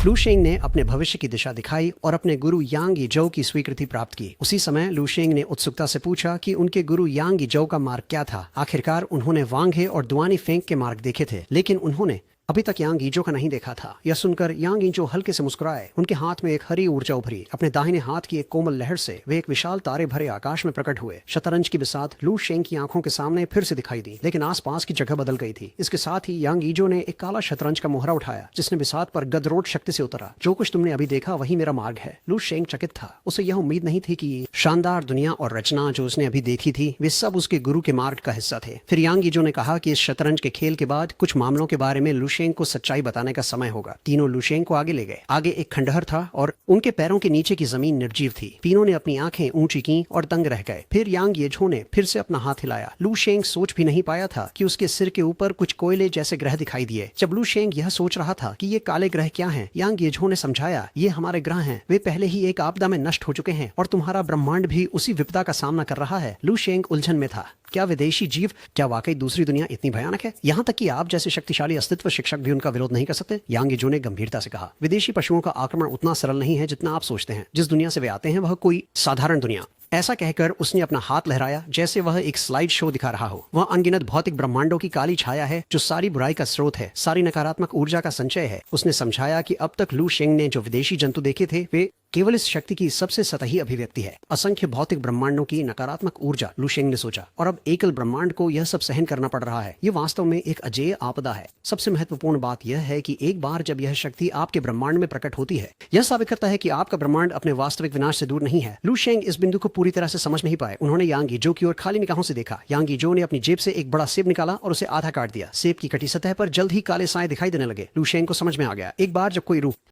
लू शेंग ने अपने भविष्य की दिशा दिखाई और अपने गुरु यांग यीजौ की स्वीकृति प्राप्त की। उसी समय लू शेंग ने उत्सुकता से पूछा कि उनके गुरु यांग यीजौ का मार्ग क्या था। आखिरकार उन्होंने वांग हे और दुआनी फेंग के मार्ग देखे थे, लेकिन उन्होंने अभी तक यांग यीजौ का नहीं देखा था। यह सुनकर यांग यीजौ हल्के से मुस्कुराए। उनके हाथ में एक हरी ऊर्जा उभरी। अपने दाहिने हाथ की एक कोमल लहर से वे एक विशाल तारे भरे आकाश में प्रकट हुए। शतरंज की बिसात लू शेंग की आंखों के सामने फिर से दिखाई दी, लेकिन आसपास की जगह बदल गई थी। इसके साथ ही यांग यीजौ ने एक काला शतरंज का मोहरा उठाया, जिसने बिसात पर गदरोट शक्ति से उतरा। जो कुछ तुमने अभी देखा वही मेरा मार्ग है। लू शेंग चकित था। उसे यह उम्मीद नहीं थी कि शानदार दुनिया और रचना जो उसने अभी देखी थी वे सब उसके गुरु के मार्ग का हिस्सा थे। फिर यांग यीजौ ने कहा कि इस शतरंज के खेल के बाद कुछ मामलों के बारे में लू शेंग को सच्चाई बताने का समय होगा। तीनों लू शेंग को आगे ले गए। आगे एक खंडहर था और उनके पैरों के नीचे की जमीन निर्जीव थी। तीनों ने अपनी आंखें ऊंची की और दंग रह गए। फिर यांग यीजौ ने फिर से अपना हाथ हिलाया। लू शेंग सोच भी नहीं पाया था कि उसके सिर के ऊपर कुछ कोयले जैसे ग्रह दिखाई दिए। जब लू शेंग यह सोच रहा था कि ये काले ग्रह क्या हैं, यांग यीजौ ने समझाया, ये हमारे ग्रह हैं। वे पहले ही एक आपदा में नष्ट हो चुके हैं और तुम्हारा ब्रह्मांड भी उसी विपदा का सामना कर रहा है। लू शेंग उलझन में था। क्या विदेशी जीव, क्या वाकई दूसरी दुनिया इतनी भयानक है? यहाँ तक कि आप जैसे शक्तिशाली अस्तित्व शिक्षक भी उनका विरोध नहीं कर सकते? यांग यीजौ ने गंभीरता से कहा, विदेशी पशुओं का आक्रमण उतना सरल नहीं है जितना आप सोचते हैं। जिस दुनिया से वे आते हैं वह कोई साधारण दुनिया। ऐसा कहकर उसने अपना हाथ लहराया जैसे वह एक स्लाइड शो दिखा रहा हो। वह अनगिनत भौतिक ब्रह्मांडों की काली छाया है जो सारी बुराई का स्रोत है, सारी नकारात्मक ऊर्जा का संचय है। उसने समझाया कि अब तक लू शेंग ने जो विदेशी जंतु देखे थे वे केवल इस शक्ति की सबसे सतही अभिव्यक्ति है। असंख्य भौतिक ब्रह्मांडों की नकारात्मक ऊर्जा, लू शेंग ने सोचा, और अब एकल ब्रह्मांड को यह सब सहन करना पड़ रहा है। ये वास्तव में एक अजेय आपदा है। सबसे महत्वपूर्ण बात यह है कि एक बार जब यह शक्ति आपके ब्रह्मांड में प्रकट होती है, यह साबित करता है कि आपका ब्रह्मांड अपने वास्तविक विनाश से दूर नहीं है। लू शेंग इस बिंदु को पूरी तरह से समझ नहीं पाए। उन्होंने यांग यीजौ की ओर खाली निगाहों से देखा। यांग यीजौ ने अपनी जेब से एक बड़ा सेब निकाला और उसे आधा काट दिया। सेब की कटी सतह पर जल्द ही काले साए दिखाई देने लगे। लू शेंग को समझ में आ गया, एक बार जब कोई रूह